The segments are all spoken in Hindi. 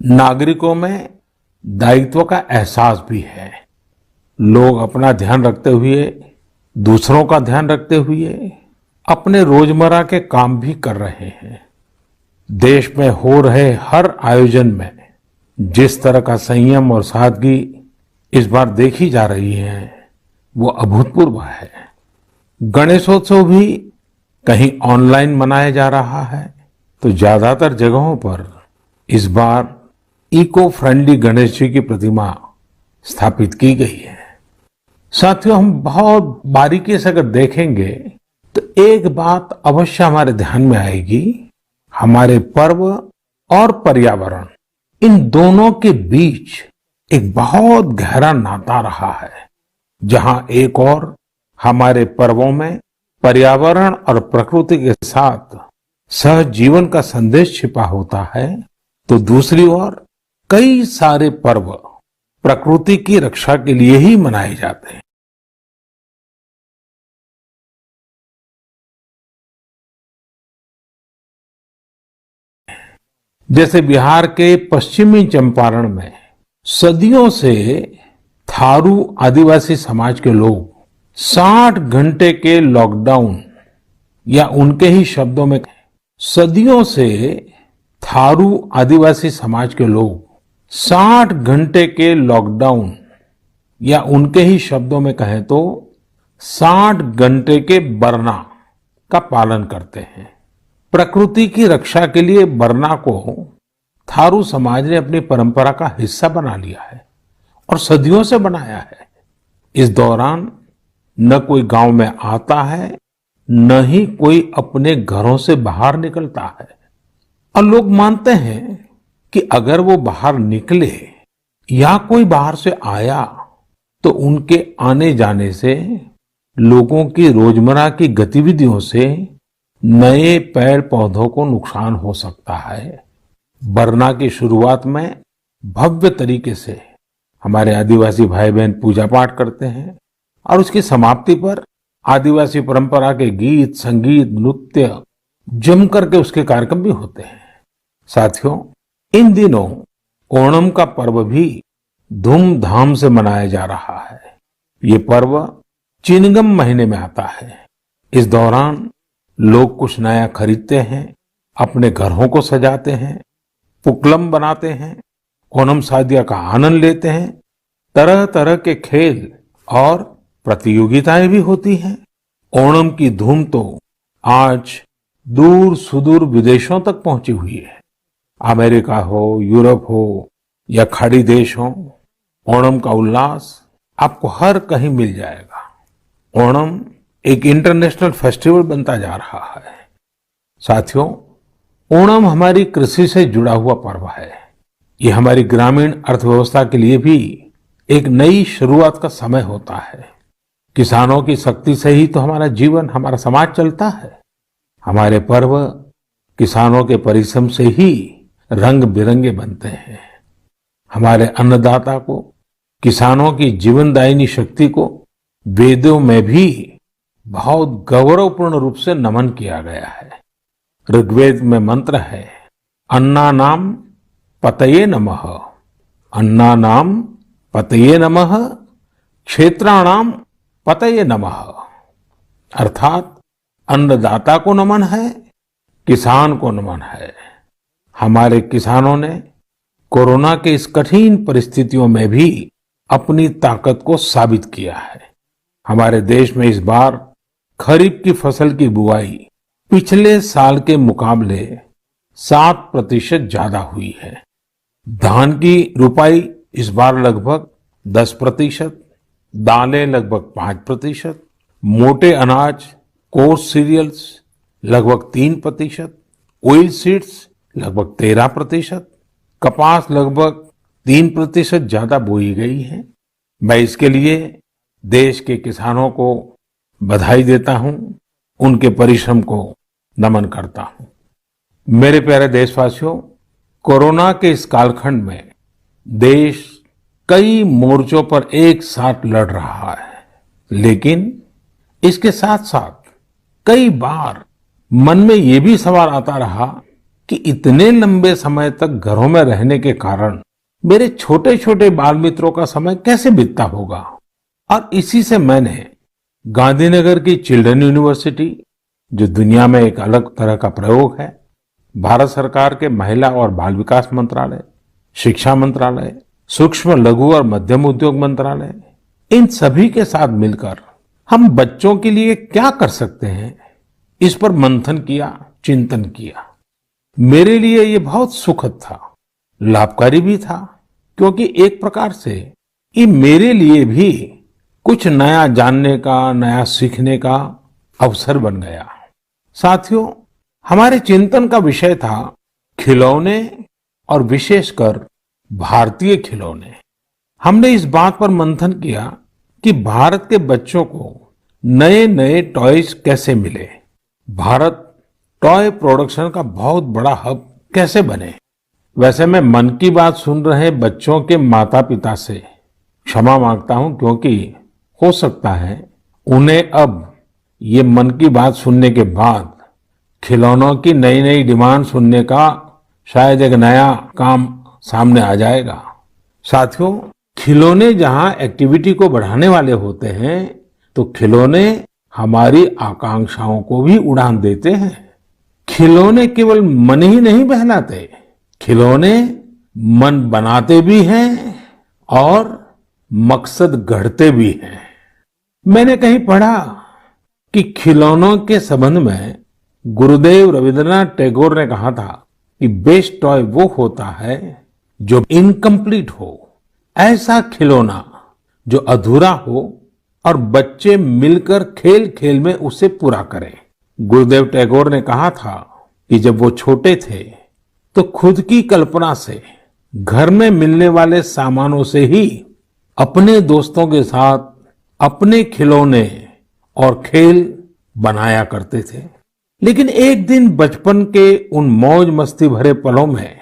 नागरिकों में दायित्व का एहसास भी है। लोग अपना ध्यान रखते हुए, दूसरों का ध्यान रखते हुए अपने रोजमर्रा के काम भी कर रहे हैं। देश में हो रहे हर आयोजन में जिस तरह का संयम और सादगी इस बार देखी जा रही है, वो अभूतपूर्व है। गणेशोत्सव भी कहीं ऑनलाइन मनाया जा रहा है, तो ज्यादातर जगहों पर इस बार इको फ्रेंडली गणेश जी की प्रतिमा स्थापित की गई है। साथियों, हम बहुत बारीकी से अगर देखेंगे तो एक बात अवश्य हमारे ध्यान में आएगी। हमारे पर्व और पर्यावरण, इन दोनों के बीच एक बहुत गहरा नाता रहा है। जहां एक और हमारे पर्वों में पर्यावरण और प्रकृति के साथ सहजीवन का संदेश छिपा होता है, तो दूसरी ओर कई सारे पर्व प्रकृति की रक्षा के लिए ही मनाए जाते हैं। जैसे बिहार के पश्चिमी चंपारण में सदियों से थारू आदिवासी समाज के लोग 60 घंटे के लॉकडाउन, या उनके ही शब्दों में सदियों से थारू आदिवासी समाज के लोग 60 घंटे के लॉकडाउन, या उनके ही शब्दों में कहें तो 60 घंटे के बरना का पालन करते हैं। प्रकृति की रक्षा के लिए बरना को थारू समाज ने अपनी परंपरा का हिस्सा बना लिया है और सदियों से बनाया है। इस दौरान न कोई गांव में आता है, न ही कोई अपने घरों से बाहर निकलता है। और लोग मानते हैं कि अगर वो बाहर निकले या कोई बाहर से आया, तो उनके आने जाने से लोगों की रोजमर्रा की गतिविधियों से नए पेड़ पौधों को नुकसान हो सकता है। बरना की शुरुआत में भव्य तरीके से हमारे आदिवासी भाई बहन पूजा पाठ करते हैं और उसकी समाप्ति पर आदिवासी परंपरा के गीत, संगीत, नृत्य जम करके उसके कार्यक्रम भी होते हैं। साथियों, इन दिनों ओणम का पर्व भी धूमधाम से मनाया जा रहा है। ये पर्व चिनगम महीने में आता है। इस दौरान लोग कुछ नया खरीदते हैं, अपने घरों को सजाते हैं, पुक्लम बनाते हैं, ओणम सादिया का आनंद लेते हैं। तरह तरह के खेल और प्रतियोगिताएं भी होती हैं। ओणम की धूम तो आज दूर सुदूर विदेशों तक पहुंची हुई है। अमेरिका हो, यूरोप हो या खाड़ी देश हो, ओणम का उल्लास आपको हर कहीं मिल जाएगा। ओणम एक इंटरनेशनल फेस्टिवल बनता जा रहा है। साथियों, ओणम हमारी कृषि से जुड़ा हुआ पर्व है। ये हमारी ग्रामीण अर्थव्यवस्था के लिए भी एक नई शुरुआत का समय होता है। किसानों की शक्ति से ही तो हमारा जीवन, हमारा समाज चलता है। हमारे पर्व किसानों के परिश्रम से ही रंग बिरंगे बनते हैं। हमारे अन्नदाता को, किसानों की जीवनदायिनी शक्ति को वेदों में भी बहुत गौरवपूर्ण रूप से नमन किया गया है। ऋग्वेद में मंत्र है, अन्नानाम पतये नमः, अन्नानाम पतये नमः, क्षेत्राणाम पतये नमः। अर्थात अन्नदाता को नमन है, किसान को नमन है। हमारे किसानों ने कोरोना के इस कठिन परिस्थितियों में भी अपनी ताकत को साबित किया है। हमारे देश में इस बार खरीफ की फसल की बुआई पिछले साल के मुकाबले 7% ज्यादा हुई है। धान की रुपाई इस बार लगभग 10%, दालें लगभग 5%, मोटे अनाज, कोर्स सीरियल्स लगभग 3%, ऑयल सीड्स लगभग 13%, कपास लगभग 3% ज्यादा बोई गई है। मैं इसके लिए देश के किसानों को बधाई देता हूं, उनके परिश्रम को नमन करता हूं। मेरे प्यारे देशवासियों, कोरोना के इस कालखंड में देश कई मोर्चों पर एक साथ लड़ रहा है, लेकिन इसके साथ साथ कई बार मन में ये भी सवाल आता रहा कि इतने लंबे समय तक घरों में रहने के कारण मेरे छोटे छोटे बाल मित्रों का समय कैसे बीतता होगा। और इसी से मैंने गांधीनगर की चिल्ड्रन यूनिवर्सिटी, जो दुनिया में एक अलग तरह का प्रयोग है, भारत सरकार के महिला और बाल विकास मंत्रालय, शिक्षा मंत्रालय, सूक्ष्म लघु और मध्यम उद्योग मंत्रालय, इन सभी के साथ मिलकर हम बच्चों के लिए क्या कर सकते हैं, इस पर मंथन किया, चिंतन किया। मेरे लिए ये बहुत सुखद था, लाभकारी भी था, क्योंकि एक प्रकार से ये मेरे लिए भी कुछ नया जानने का, नया सीखने का अवसर बन गया। साथियों, हमारे चिंतन का विषय था खिलौने और विशेषकर भारतीय खिलौने। हमने इस बात पर मंथन किया कि भारत के बच्चों को नए नए टॉयज कैसे मिले, भारत टॉय प्रोडक्शन का बहुत बड़ा हब कैसे बने। वैसे मैं मन की बात सुन रहे बच्चों के माता पिता से क्षमा मांगता हूं, क्योंकि हो सकता है उन्हें अब ये मन की बात सुनने के बाद खिलौनों की नई नई डिमांड सुनने का शायद एक नया काम सामने आ जाएगा। साथियों, खिलौने जहां एक्टिविटी को बढ़ाने वाले होते हैं, तो खिलौने हमारी आकांक्षाओं को भी उड़ान देते हैं। खिलौने केवल मन ही नहीं बहलाते, खिलौने मन बनाते भी हैं और मकसद गढ़ते भी हैं। मैंने कहीं पढ़ा कि खिलौनों के संबंध में गुरुदेव रविंद्रनाथ टैगोर ने कहा था कि बेस्ट टॉय वो होता है जो इनकम्प्लीट हो, ऐसा खिलौना जो अधूरा हो और बच्चे मिलकर खेल खेल में उसे पूरा करें। गुरुदेव टैगोर ने कहा था कि जब वो छोटे थे तो खुद की कल्पना से घर में मिलने वाले सामानों से ही अपने दोस्तों के साथ अपने खिलौने और खेल बनाया करते थे। लेकिन एक दिन बचपन के उन मौज मस्ती भरे पलों में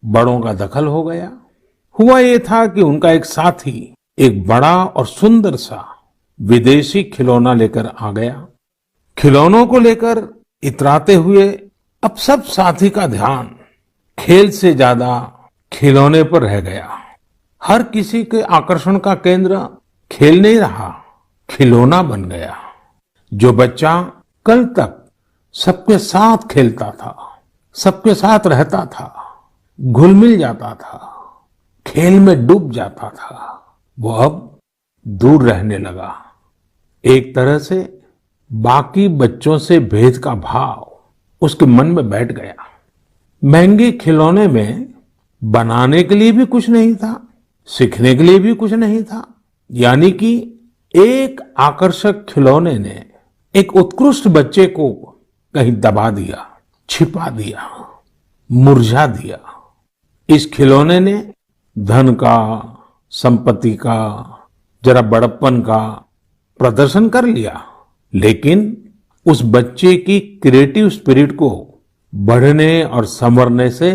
बड़ों का दखल हो गया। हुआ ये था कि उनका एक साथी एक बड़ा और सुंदर सा विदेशी खिलौना लेकर आ गया। खिलौनों को लेकर इतराते हुए अब सब साथी का ध्यान खेल से ज्यादा खिलौने पर रह गया। हर किसी के आकर्षण का केंद्र खेल नहीं रहा, खिलौना बन गया। जो बच्चा कल तक सबके साथ खेलता था, सबके साथ रहता था, घुल मिल जाता था, खेल में डूब जाता था, वो अब दूर रहने लगा। एक तरह से बाकी बच्चों से भेद का भाव उसके मन में बैठ गया। महंगे खिलौने में बनाने के लिए भी कुछ नहीं था, सीखने के लिए भी कुछ नहीं था। यानी कि एक आकर्षक खिलौने ने एक उत्कृष्ट बच्चे को कहीं दबा दिया, छिपा दिया, मुरझा दिया। इस खिलौने ने धन का, संपत्ति का, जरा बड़प्पन का प्रदर्शन कर लिया, लेकिन उस बच्चे की क्रिएटिव स्पिरिट को बढ़ने और संवरने से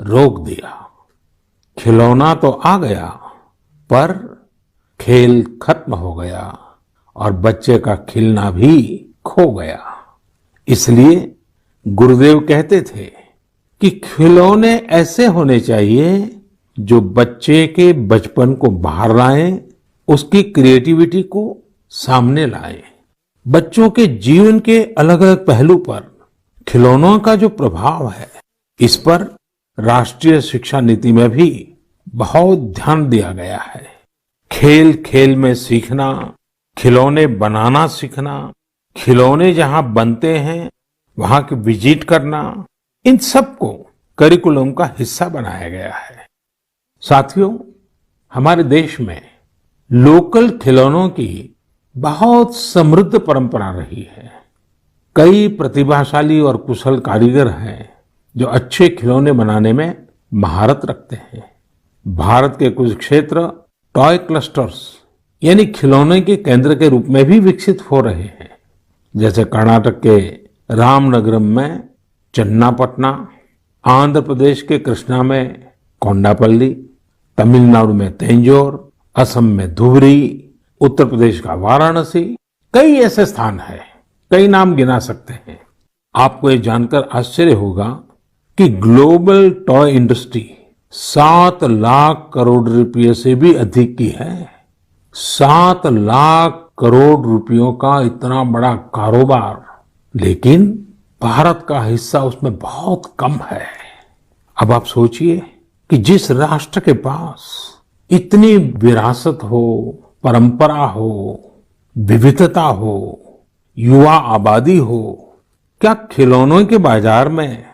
रोक दिया। खिलौना तो आ गया, पर खेल खत्म हो गया और बच्चे का खिलना भी खो गया। इसलिए गुरुदेव कहते थे कि खिलौने ऐसे होने चाहिए जो बच्चे के बचपन को बाहर लाएं, उसकी क्रिएटिविटी को सामने लाएं। बच्चों के जीवन के अलग अलग पहलू पर खिलौनों का जो प्रभाव है, इस पर राष्ट्रीय शिक्षा नीति में भी बहुत ध्यान दिया गया है। खेल खेल में सीखना, खिलौने बनाना सीखना, खिलौने जहां बनते हैं वहां की विजिट करना, इन सबको करिकुलम का हिस्सा बनाया गया है। साथियों, हमारे देश में लोकल खिलौनों की बहुत समृद्ध परंपरा रही है। कई प्रतिभाशाली और कुशल कारीगर हैं जो अच्छे खिलौने बनाने में महारत रखते हैं। भारत के कुछ क्षेत्र टॉय क्लस्टर्स यानी खिलौने के केंद्र के रूप में भी विकसित हो रहे हैं। जैसे कर्नाटक के रामनगरम में चन्नापटना, आंध्र प्रदेश के कृष्णा में कोंडापल्ली, तमिलनाडु में तंजौर, असम में धुबरी, उत्तर प्रदेश का वाराणसी, कई ऐसे स्थान हैं, कई नाम गिना सकते हैं। आपको ये जानकर आश्चर्य होगा कि global toy industry 7 lakh crore रुपए से भी अधिक की है। 7 लाख करोड़ रुपयों का इतना बड़ा कारोबार, लेकिन भारत का हिस्सा उसमें बहुत कम है। अब आप सोचिए कि जिस राष्ट्र के पास इतनी विरासत हो, परंपरा हो, विविधता हो, युवा आबादी हो, क्या खिलौनों के बाजार में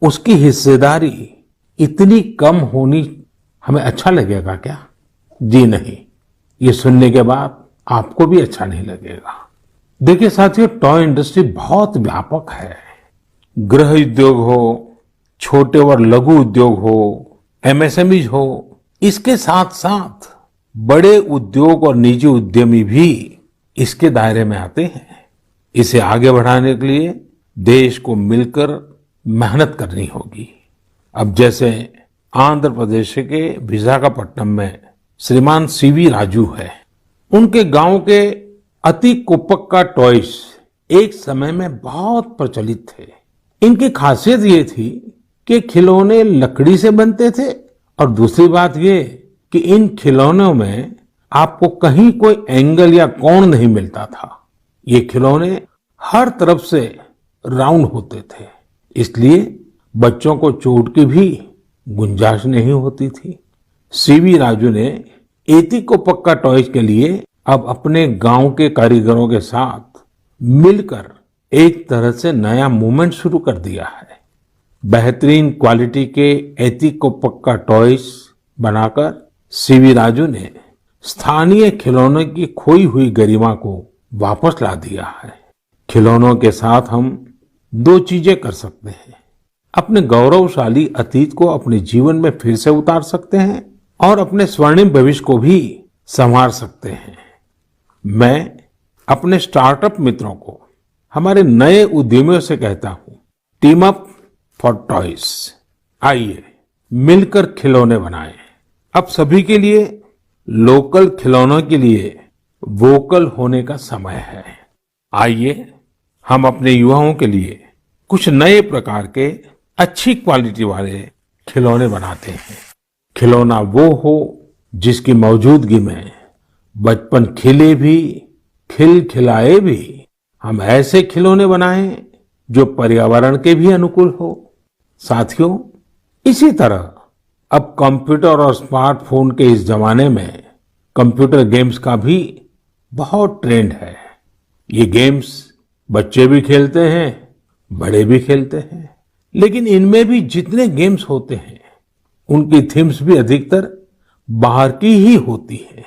उसकी हिस्सेदारी इतनी कम होनी हमें अच्छा लगेगा क्या? जी नहीं, ये सुनने के बाद आपको भी अच्छा नहीं लगेगा। देखिए साथियों, टॉय इंडस्ट्री बहुत व्यापक है। गृह उद्योग हो, छोटे और लघु उद्योग हो, एमएसएमईज हो, इसके साथ साथ बड़े उद्योग और निजी उद्यमी भी इसके दायरे में आते हैं। इसे आगे बढ़ाने के लिए देश को मिलकर मेहनत करनी होगी। अब जैसे आंध्र प्रदेश के विशाखापट्टनम में श्रीमान सीवी राजू है। उनके गांव के अति कुपक्का टॉयज एक समय में बहुत प्रचलित थे। इनकी खासियत ये थी कि खिलौने लकड़ी से बनते थे और दूसरी बात ये कि इन खिलौनों में आपको कहीं कोई एंगल या कोण नहीं मिलता था। ये खिलौने हर तरफ से राउंड होते थे, इसलिए बच्चों को चोट की भी गुंजाइश नहीं होती थी। सीवी राजू ने एती को पक्का टॉयज के लिए अब अपने गांव के कारीगरों के साथ मिलकर एक तरह से नया मूवमेंट शुरू कर दिया है। बेहतरीन क्वालिटी के एती को पक्का टॉयज बनाकर सीवी राजू ने स्थानीय खिलौनों की खोई हुई गरिमा को वापस ला दिया है। खिलौनों के साथ हम दो चीजें कर सकते हैं। अपने गौरवशाली अतीत को अपने जीवन में फिर से उतार सकते हैं और अपने स्वर्णिम भविष्य को भी संवार सकते हैं। मैं अपने स्टार्टअप मित्रों को, हमारे नए उद्यमियों से कहता हूं, टीम अप फॉर टॉयज। आइए मिलकर खिलौने बनाएं। अब सभी के लिए लोकल खिलौनों के लिए वोकल होने का समय है। आइए हम अपने युवाओं के लिए कुछ नए प्रकार के अच्छी क्वालिटी वाले खिलौने बनाते हैं। खिलौना वो हो जिसकी मौजूदगी में बचपन खिले भी, खिलखिलाए भी। हम ऐसे खिलौने बनाएं जो पर्यावरण के भी अनुकूल हो। साथियों, इसी तरह अब कंप्यूटर और स्मार्टफोन के इस जमाने में कंप्यूटर गेम्स का भी बहुत ट्रेंड है। ये गेम्स बच्चे भी खेलते हैं, बड़े भी खेलते हैं, लेकिन इनमें भी जितने गेम्स होते हैं उनकी थीम्स भी अधिकतर बाहर की ही होती है।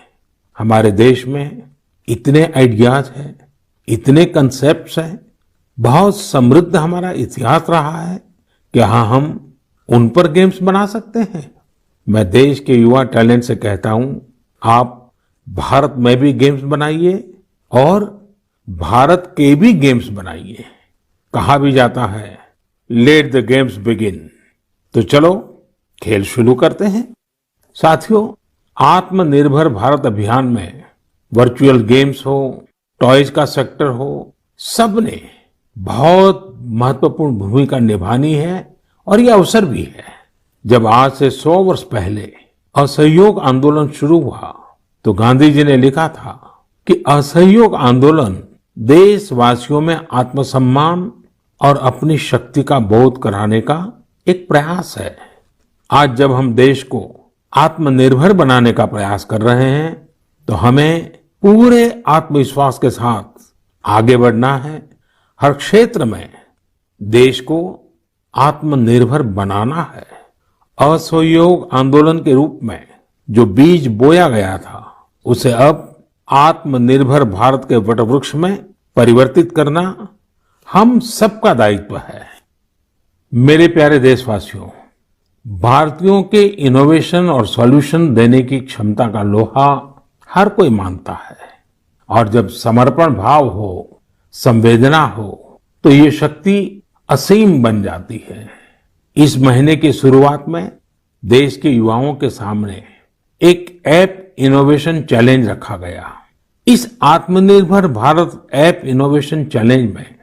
हमारे देश में इतने आइडियाज हैं, इतने कंसेप्ट्स हैं, बहुत समृद्ध हमारा इतिहास रहा है कि हाँ, हम उन पर गेम्स बना सकते हैं। मैं देश के युवा टैलेंट से कहता हूं, आप भारत में भी गेम्स बनाइए और भारत के भी गेम्स बनाइए। कहा भी जाता है, लेट द गेम्स बिगिन। तो चलो खेल शुरू करते हैं। साथियों, आत्मनिर्भर भारत अभियान में वर्चुअल गेम्स हो, टॉयज का सेक्टर हो, सबने बहुत महत्वपूर्ण भूमिका निभानी है और ये अवसर भी है। जब आज से 100 वर्ष पहले असहयोग आंदोलन शुरू हुआ तो गांधी जी ने लिखा था कि असहयोग आंदोलन देशवासियों में आत्मसम्मान और अपनी शक्ति का बोध कराने का एक प्रयास है। आज जब हम देश को आत्मनिर्भर बनाने का प्रयास कर रहे हैं तो हमें पूरे आत्मविश्वास के साथ आगे बढ़ना है। हर क्षेत्र में देश को आत्मनिर्भर बनाना है। असहयोग आंदोलन के रूप में जो बीज बोया गया था उसे अब आत्मनिर्भर भारत के वटवृक्ष में परिवर्तित करना हम सबका दायित्व है। मेरे प्यारे देशवासियों, भारतीयों के इनोवेशन और सॉल्यूशन देने की क्षमता का लोहा हर कोई मानता है और जब समर्पण भाव हो, संवेदना हो, तो ये शक्ति असीम बन जाती है। इस महीने की शुरुआत में देश के युवाओं के सामने एक ऐप इनोवेशन चैलेंज रखा गया। इस आत्मनिर्भर भारत ऐप इनोवेशन चैलेंज में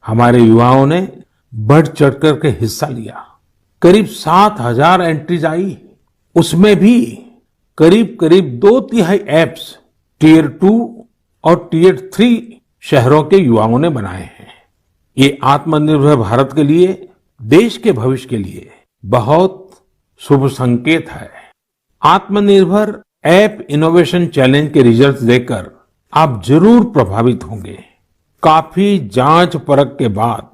हमारे युवाओं ने बढ़ चढ़कर के हिस्सा लिया। करीब 7,000 एंट्रीज आई। उसमें भी करीब करीब 2/3 ऐप्स टियर 2 और टियर 3 शहरों के युवाओं ने बनाए हैं। ये आत्मनिर्भर भारत के लिए, देश के भविष्य के लिए बहुत शुभ संकेत है। आत्मनिर्भर ऐप इनोवेशन चैलेंज के रिजल्ट्स देखकर आप जरूर प्रभावित होंगे। काफी जांच परख के बाद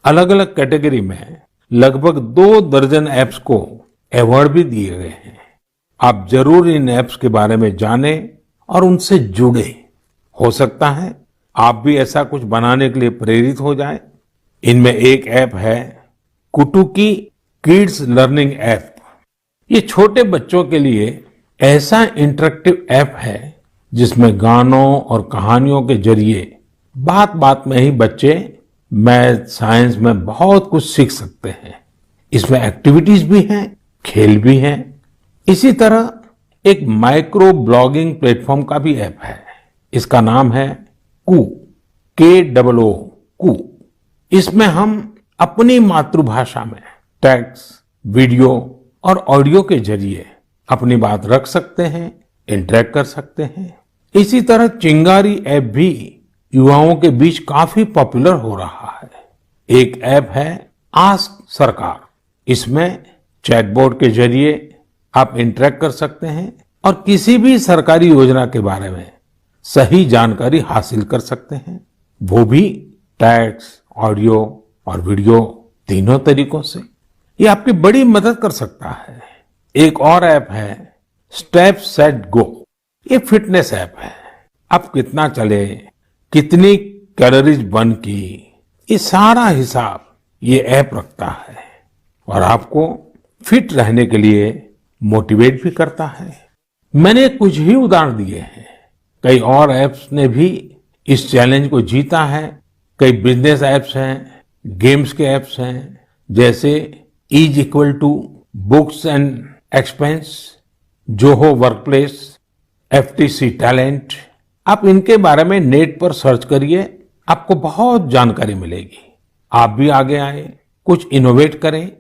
अलग अलग कैटेगरी में लगभग 2 दर्जन ऐप्स को अवार्ड भी दिए गए हैं। आप जरूर इन ऐप्स के बारे में जानें और उनसे जुड़े। हो सकता है आप भी ऐसा कुछ बनाने के लिए प्रेरित हो जाए। इनमें एक ऐप है कुटुकी किड्स लर्निंग ऐप। ये छोटे बच्चों के लिए ऐसा इंटरेक्टिव ऐप है जिसमें गानों और कहानियों के जरिए बात बात में ही बच्चे मैथ साइंस में बहुत कुछ सीख सकते हैं। इसमें एक्टिविटीज भी हैं, खेल भी हैं। इसी तरह एक माइक्रो ब्लॉगिंग प्लेटफॉर्म का भी ऐप है। इसका नाम है KOO कू। इसमें हम अपनी मातृभाषा में टेक्स्ट, वीडियो और ऑडियो के जरिए अपनी बात रख सकते हैं, इंटरेक्ट कर सकते हैं। इसी तरह चिंगारी ऐप भी युवाओं के बीच काफी पॉपुलर हो रहा है। एक ऐप है आस्क सरकार। इसमें चैटबॉट के जरिए आप इंटरेक्ट कर सकते हैं और किसी भी सरकारी योजना के बारे में सही जानकारी हासिल कर सकते हैं, वो भी टेक्स्ट, ऑडियो और वीडियो तीनों तरीकों से। ये आपकी बड़ी मदद कर सकता है। एक और ऐप है स्टेप सेट गो। ये फिटनेस ऐप है। आप कितना चले, कितनी कैलोरीज बर्न की, ये सारा हिसाब ये ऐप रखता है और आपको फिट रहने के लिए मोटिवेट भी करता है। मैंने कुछ ही उदाहरण दिए हैं। कई और ऐप्स ने भी इस चैलेंज को जीता है। कई बिजनेस ऐप्स हैं, गेम्स के ऐप्स हैं, जैसे is equal to books and expense, Zoho workplace, FTC talent. आप इनके बारे में नेट पर सर्च करिए, आपको बहुत जानकारी मिलेगी। आप भी आगे आए, कुछ इनोवेट करें,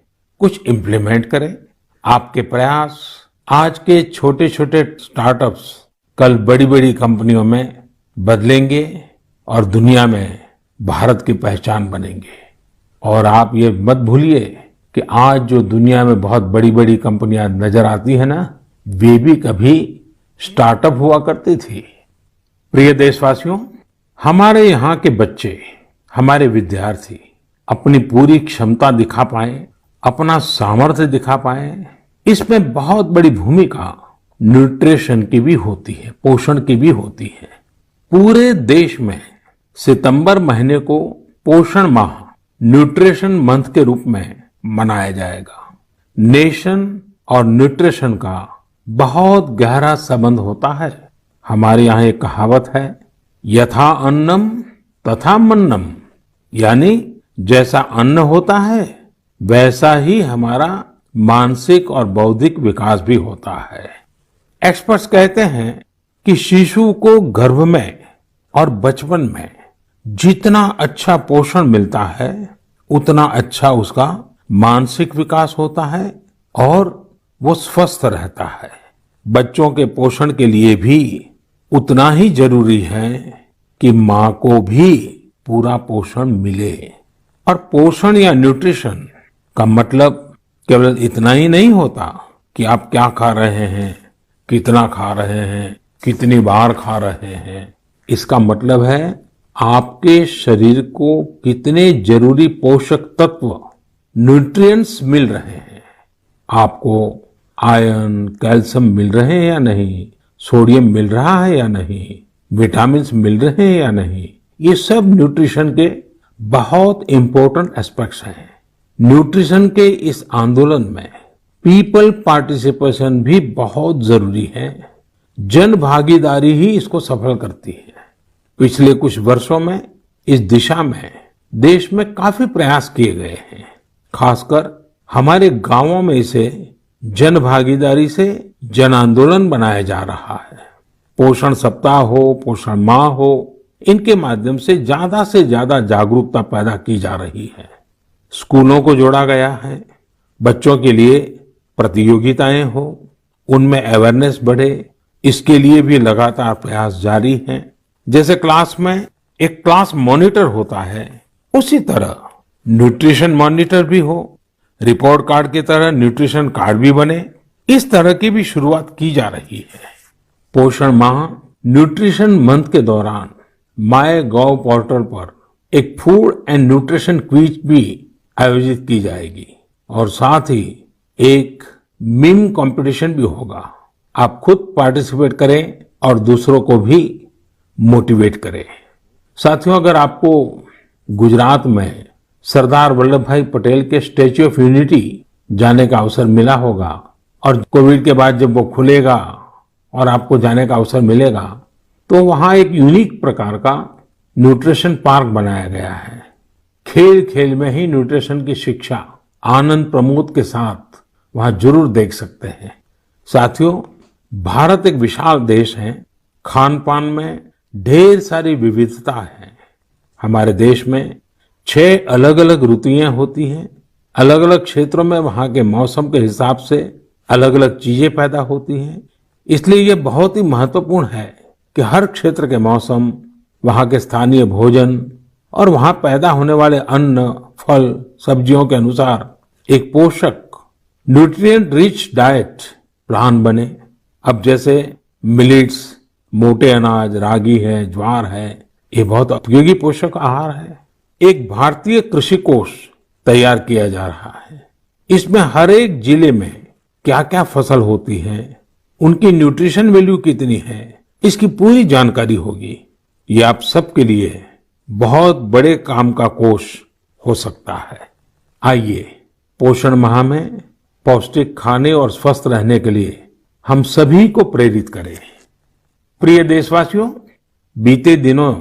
कुछ इम्प्लीमेंट करें। आपके प्रयास आज के छोटे छोटे स्टार्टअप्स कल बड़ी बड़ी कंपनियों में बदलेंगे और दुनिया में भारत की पहचान बनेंगे। और आप ये मत भूलिए कि आज जो दुनिया में बहुत बड़ी बड़ी कंपनियां नजर आती है ना, वे भी कभी स्टार्टअप हुआ करती थी। प्रिय देशवासियों, हमारे यहाँ के बच्चे, हमारे विद्यार्थी अपनी पूरी क्षमता दिखा पाए, अपना सामर्थ्य दिखा पाए, इसमें बहुत बड़ी भूमिका न्यूट्रिशन की भी होती है, पोषण की भी होती है। पूरे देश में सितंबर महीने को पोषण माह, न्यूट्रिशन मंथ के रूप में मनाया जाएगा। नेशन और न्यूट्रिशन का बहुत गहरा संबंध होता है। हमारे यहाँ एक कहावत है, यथा अन्नम तथा मन्नम, यानी जैसा अन्न होता है वैसा ही हमारा मानसिक और बौद्धिक विकास भी होता है। एक्सपर्ट्स कहते हैं कि शिशु को गर्भ में और बचपन में जितना अच्छा पोषण मिलता है उतना अच्छा उसका मानसिक विकास होता है और वो स्वस्थ रहता है। बच्चों के पोषण के लिए भी उतना ही जरूरी है कि माँ को भी पूरा पोषण मिले। और पोषण या न्यूट्रिशन का मतलब केवल इतना ही नहीं होता कि आप क्या खा रहे हैं, कितना खा रहे हैं, कितनी बार खा रहे हैं। इसका मतलब है आपके शरीर को कितने जरूरी पोषक तत्व, न्यूट्रिएंट्स मिल रहे हैं। आपको आयरन, कैल्शियम मिल रहे हैं या नहीं, सोडियम मिल रहा है या नहीं, विटामिन्स मिल रहे हैं या नहीं, ये सब न्यूट्रिशन के बहुत इंपॉर्टेंट एस्पेक्ट्स हैं। न्यूट्रिशन के इस आंदोलन में पीपल पार्टिसिपेशन भी बहुत जरूरी है। जन भागीदारी ही इसको सफल करती है। पिछले कुछ वर्षों में इस दिशा में देश में काफी प्रयास किए गए हैं। खासकर हमारे गांवों में इसे जन भागीदारी से जन आंदोलन बनाया जा रहा है। पोषण सप्ताह हो, पोषण माह हो, इनके माध्यम से ज्यादा जागरूकता पैदा की जा रही है। स्कूलों को जोड़ा गया है, बच्चों के लिए प्रतियोगिताएं हो, उनमें अवेयरनेस बढ़े, इसके लिए भी लगातार प्रयास जारी हैं। जैसे क्लास में एक क्लास मॉनिटर होता है, उसी तरह न्यूट्रिशन मॉनिटर भी हो, रिपोर्ट कार्ड की तरह न्यूट्रिशन कार्ड भी बने, इस तरह की भी शुरुआत की जा रही है। पोषण माह न्यूट्रिशन मंथ के दौरान माय गॉव पोर्टल पर एक फूड एंड न्यूट्रिशन क्विज भी आयोजित की जाएगी और साथ ही एक मीम कंपटीशन भी होगा। आप खुद पार्टिसिपेट करें और दूसरों को भी मोटिवेट करें। साथियों, अगर आपको गुजरात में सरदार वल्लभ भाई पटेल के स्टैच्यू ऑफ यूनिटी जाने का अवसर मिला होगा और कोविड के बाद जब वो खुलेगा और आपको जाने का अवसर मिलेगा, तो वहां एक यूनिक प्रकार का न्यूट्रिशन पार्क बनाया गया है। खेल खेल में ही न्यूट्रिशन की शिक्षा आनंद प्रमोद के साथ वहां जरूर देख सकते हैं। साथियों, भारत एक विशाल देश है। खान पान में ढेर सारी विविधता है। हमारे देश में 6 अलग अलग ऋतुएं होती हैं। अलग अलग क्षेत्रों में वहां के मौसम के हिसाब से अलग अलग चीजें पैदा होती हैं। इसलिए ये बहुत ही महत्वपूर्ण है कि हर क्षेत्र के मौसम, वहां के स्थानीय भोजन और वहां पैदा होने वाले अन्न, फल, सब्जियों के अनुसार एक पोषक न्यूट्रिएंट रिच डाइट प्लान बने। अब जैसे मिलेट्स, मोटे अनाज, रागी है, ज्वार है, ये बहुत उपयोगी पोषक आहार है। एक भारतीय कृषि कोष तैयार किया जा रहा है। इसमें हर एक जिले में क्या क्या फसल होती है, उनकी न्यूट्रिशन वैल्यू कितनी है, इसकी पूरी जानकारी होगी। ये आप सबके लिए बहुत बड़े काम का कोष हो सकता है। आइए, पोषण माह में पौष्टिक खाने और स्वस्थ रहने के लिए हम सभी को प्रेरित करें। प्रिय देशवासियों, बीते दिनों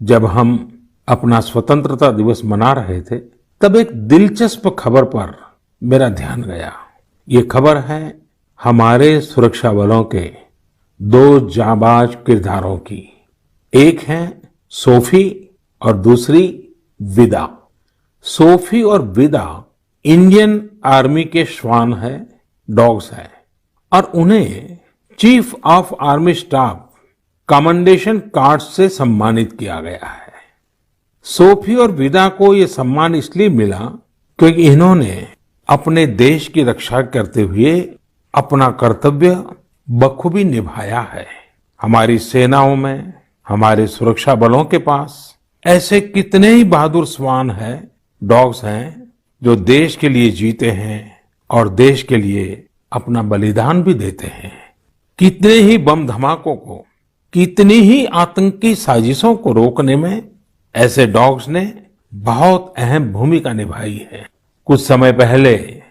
जब हम अपना स्वतंत्रता दिवस मना रहे थे, तब एक दिलचस्प खबर पर मेरा ध्यान गया। ये खबर है हमारे सुरक्षा बलों के 2 जाबाज किरदारों की। एक है सोफी और दूसरी विदा। सोफी और विदा इंडियन आर्मी के श्वान है, डॉग्स है, और उन्हें chief of army staff commendation card से सम्मानित किया गया है। सोफी और विदा को ये सम्मान इसलिए मिला क्योंकि इन्होंने अपने देश की रक्षा करते हुए अपना कर्तव्य बखूबी निभाया है। हमारी सेनाओं में, हमारे सुरक्षा बलों के पास ऐसे कितने ही बहादुर श्वान हैं, डॉग्स हैं, जो देश के लिए जीते हैं और देश के लिए अपना बलिदान भी देते हैं। कितने ही बम धमाकों को, कितनी ही आतंकी साजिशों को रोकने में ऐसे डॉग्स ने बहुत अहम भूमिका निभाई है। कुछ समय पहले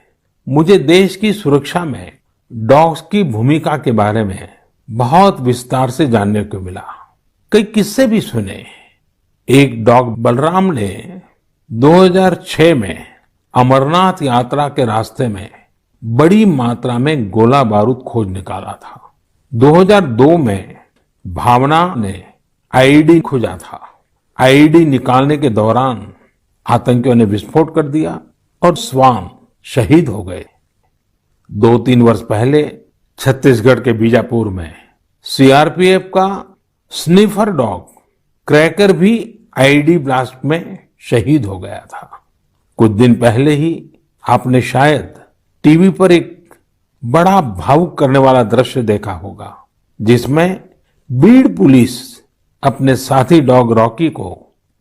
मुझे देश की सुरक्षा में डॉग्स की भूमिका के बारे में बहुत विस्तार से जानने को मिला। कई किस्से भी सुने। एक डॉग बलराम ने 2006 में अमरनाथ यात्रा के रास्ते में बड़ी मात्रा में गोला बारूद खोज निकाला था। 2002 में भावना ने आईईडी खोजा था। आईईडी निकालने के दौरान आतंकियों ने विस्फोट कर दिया और श्वान शहीद हो गए। 2-3 वर्ष पहले छत्तीसगढ़ के बीजापुर में सीआरपीएफ का स्निफर डॉग क्रैकर भी आईईडी ब्लास्ट में शहीद हो गया था। कुछ दिन पहले ही आपने शायद टीवी पर एक बड़ा भावुक करने वाला दृश्य देखा होगा, जिसमें बीड़ पुलिस अपने साथी डॉग रॉकी को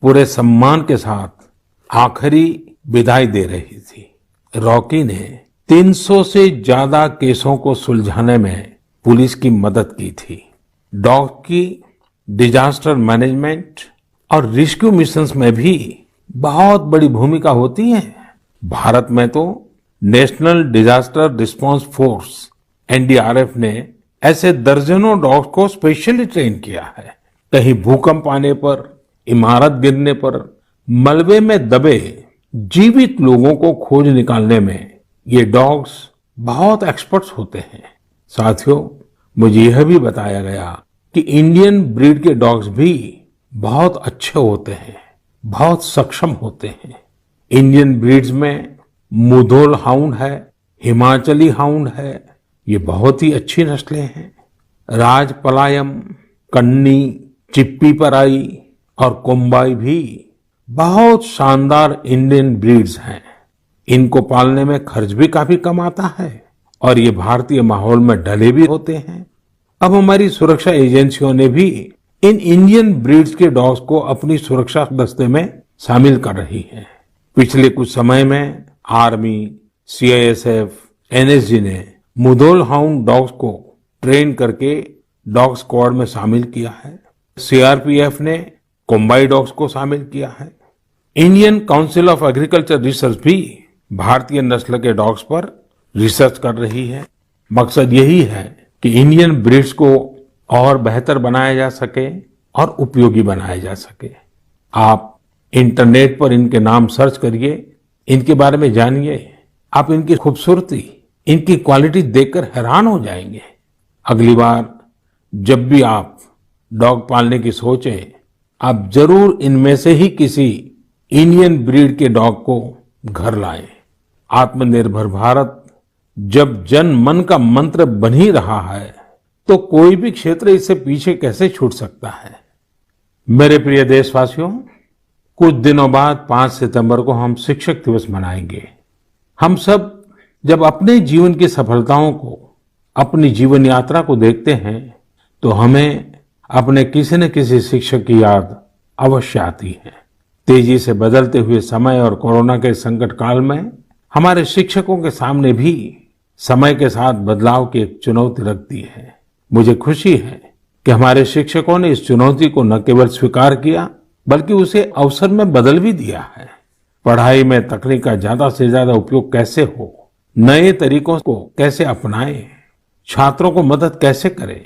पूरे सम्मान के साथ आखिरी विदाई दे रही थी। रॉकी ने 300 से ज्यादा केसों को सुलझाने में पुलिस की मदद की थी। डॉग की डिजास्टर मैनेजमेंट और रेस्क्यू मिशंस में भी बहुत बड़ी भूमिका होती है। भारत में तो national disaster response force NDRF ने ऐसे दर्जनों डॉग्स को स्पेशली ट्रेन किया है। कहीं भूकंप आने पर, इमारत गिरने पर, मलबे में दबे जीवित लोगों को खोज निकालने में ये डॉग्स बहुत एक्सपर्ट्स होते हैं। साथियों, मुझे यह भी बताया गया कि इंडियन ब्रीड के डॉग्स भी बहुत अच्छे होते हैं, बहुत सक्षम होते हैं। इंडियन ब्रीड्स में मुधोल हाउंड है, हिमाचली हाउंड है, ये बहुत ही अच्छी नस्लें हैं। राजपलायम, कन्नी, चिप्पीपराई और कोम्बाई भी बहुत शानदार इंडियन ब्रीड्स हैं। इनको पालने में खर्च भी काफी कम आता है और ये भारतीय माहौल में ढले भी होते हैं। अब हमारी सुरक्षा एजेंसियों ने भी इन इंडियन ब्रीड्स के डॉग्स को अपनी सुरक्षा दस्ते में शामिल कर रही है। पिछले कुछ समय में आर्मी, सीआईएसएफ, एनएसजी ने मुधोल हाउंड डॉग्स को ट्रेन करके डॉग स्क्वाड में शामिल किया है। सीआरपीएफ ने कोम्बाई डॉग्स को शामिल किया है। Indian council of agriculture research भी भारतीय नस्ल के डॉग्स पर रिसर्च कर रही है। मकसद यही है कि इंडियन ब्रीड्स को और बेहतर बनाया जा सके और उपयोगी बनाया जा सके। आप इंटरनेट पर इनके नाम सर्च करिए, इनके बारे में जानिए। आप इनकी खूबसूरती, इनकी क्वालिटी देखकर हैरान हो जाएंगे। अगली बार जब भी आप डॉग पालने की सोचें, आप जरूर इनमें से ही किसी इंडियन ब्रीड के डॉग को घर लाएं। आत्मनिर्भर भारत जब जन मन का मंत्र बन ही रहा है, तो कोई भी क्षेत्र इससे पीछे कैसे छूट सकता है। मेरे प्रिय देशवासियों, कुछ दिनों बाद 5 सितंबर को हम शिक्षक दिवस मनाएंगे। हम सब जब अपने जीवन की सफलताओं को, अपनी जीवन यात्रा को देखते हैं, तो हमें अपने किसी न किसी शिक्षक की याद अवश्य आती है। तेजी से बदलते हुए समय और कोरोना के संकट काल में हमारे शिक्षकों के सामने भी समय के साथ बदलाव की एक चुनौती रखती है। मुझे खुशी है कि हमारे शिक्षकों ने इस चुनौती को न केवल स्वीकार किया, बल्कि उसे अवसर में बदल भी दिया है। पढ़ाई में तकनीक का ज्यादा से ज्यादा उपयोग कैसे हो, नए तरीकों को कैसे अपनाएं, छात्रों को मदद कैसे करें,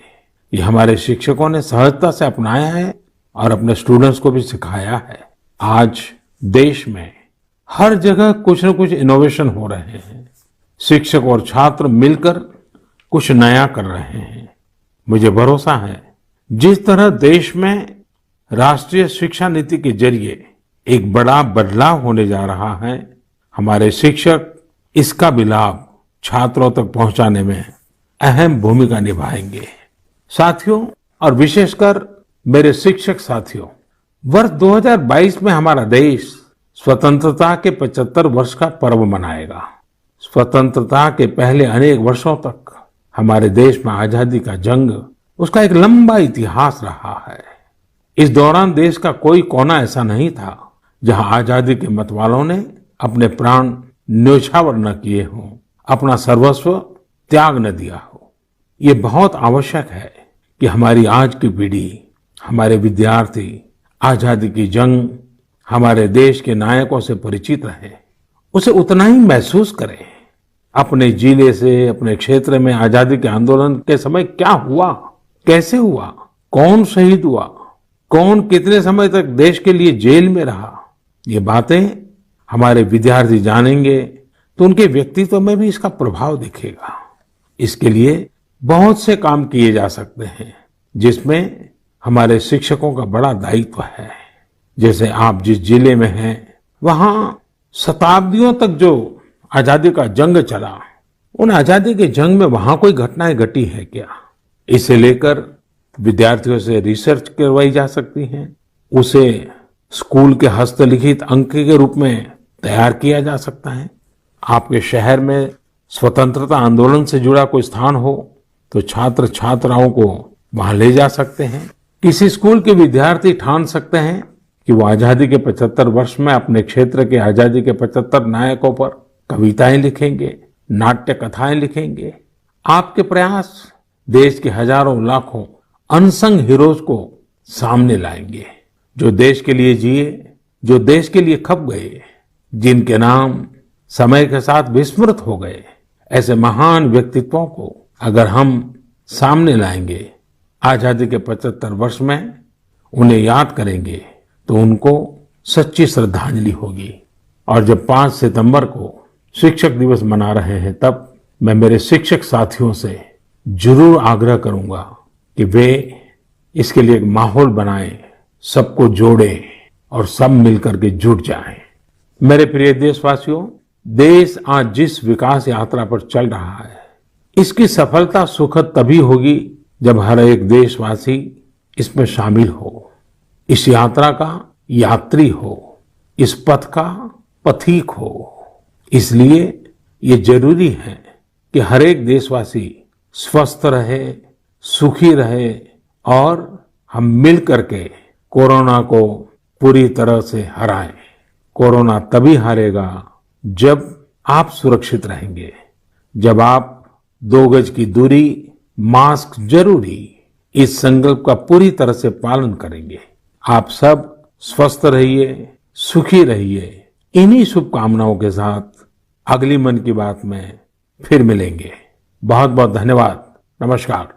ये हमारे शिक्षकों ने सहजता से अपनाया है और अपने स्टूडेंट्स को भी सिखाया है। आज देश में हर जगह कुछ न कुछ इनोवेशन हो रहे हैं। शिक्षक और छात्र मिलकर कुछ नया कर रहे हैं। मुझे भरोसा है, जिस तरह देश में राष्ट्रीय शिक्षा नीति के जरिए एक बड़ा बदलाव होने जा रहा है, हमारे शिक्षक इसका भी लाभ छात्रों तक पहुंचाने में अहम भूमिका निभाएंगे। साथियों, और विशेषकर मेरे शिक्षक साथियों, वर्ष 2022 में हमारा देश स्वतंत्रता के 75 वर्ष का पर्व मनाएगा। स्वतंत्रता के पहले अनेक वर्षों तक हमारे देश में आजादी का जंग, उसका एक लंबा इतिहास रहा है। इस दौरान देश का कोई कोना ऐसा नहीं था जहां आजादी के मतवालों ने अपने प्राण न्योछावर न किए हों, अपना सर्वस्व त्याग न दिया हो। ये बहुत आवश्यक है कि हमारी आज की पीढ़ी, हमारे विद्यार्थी आजादी की जंग, हमारे देश के नायकों से परिचित रहे, उसे उतना ही महसूस करें। अपने जिले से, अपने क्षेत्र में आजादी के आंदोलन के समय क्या हुआ, कैसे हुआ, कौन शहीद हुआ, कौन कितने समय तक देश के लिए जेल में रहा, ये बातें हमारे विद्यार्थी जानेंगे तो उनके व्यक्तित्व में भी इसका प्रभाव दिखेगा। इसके लिए बहुत से काम किए जा सकते हैं, जिसमें हमारे शिक्षकों का बड़ा दायित्व है। जैसे आप जिस जिले में हैं, वहां शताब्दियों तक जो आजादी का जंग चला, उन आजादी के जंग में वहां कोई घटनाएं घटी है क्या, इसे लेकर विद्यार्थियों से रिसर्च करवाई जा सकती है। उसे स्कूल के हस्तलिखित अंक के रूप में तैयार किया जा सकता है। आपके शहर में स्वतंत्रता आंदोलन से जुड़ा कोई स्थान हो तो छात्र छात्राओं को वहां ले जा सकते हैं। किसी स्कूल के विद्यार्थी ठान सकते हैं कि वो आजादी के 75 वर्ष में अपने क्षेत्र के आजादी के 75 नायकों पर कविताएं लिखेंगे, नाट्य कथाएं लिखेंगे। आपके प्रयास देश के हजारों लाखों अनसंग हीरोज को सामने लाएंगे, जो देश के लिए जिए, जो देश के लिए खप गए, जिनके नाम समय के साथ विस्मृत हो गए। ऐसे महान व्यक्तित्वों को अगर हम सामने लाएंगे, आजादी के 75 वर्ष में उन्हें याद करेंगे, तो उनको सच्ची श्रद्धांजलि होगी। और जब 5 सितंबर को शिक्षक दिवस मना रहे हैं, तब मैं मेरे शिक्षक साथियों से जरूर आग्रह करूंगा कि वे इसके लिए एक माहौल बनाएं, सबको जोड़ें और सब मिलकर के जुट जाएं। मेरे प्रिय देशवासियों, देश आज जिस विकास यात्रा पर चल रहा है, इसकी सफलता सुखद तभी होगी जब हर एक देशवासी इसमें शामिल हो, इस यात्रा का यात्री हो, इस पथ का पथिक हो। इसलिए ये जरूरी है कि हर एक देशवासी स्वस्थ रहे, सुखी रहे और हम मिल करके कोरोना को पूरी तरह से हराएं। कोरोना तभी हारेगा जब आप सुरक्षित रहेंगे, जब आप 2 गज की दूरी, मास्क जरूरी, इस संकल्प का पूरी तरह से पालन करेंगे। आप सब स्वस्थ रहिए, सुखी रहिए। इन्हीं शुभकामनाओं के साथ अगली मन की बात में फिर मिलेंगे। बहुत बहुत धन्यवाद। नमस्कार।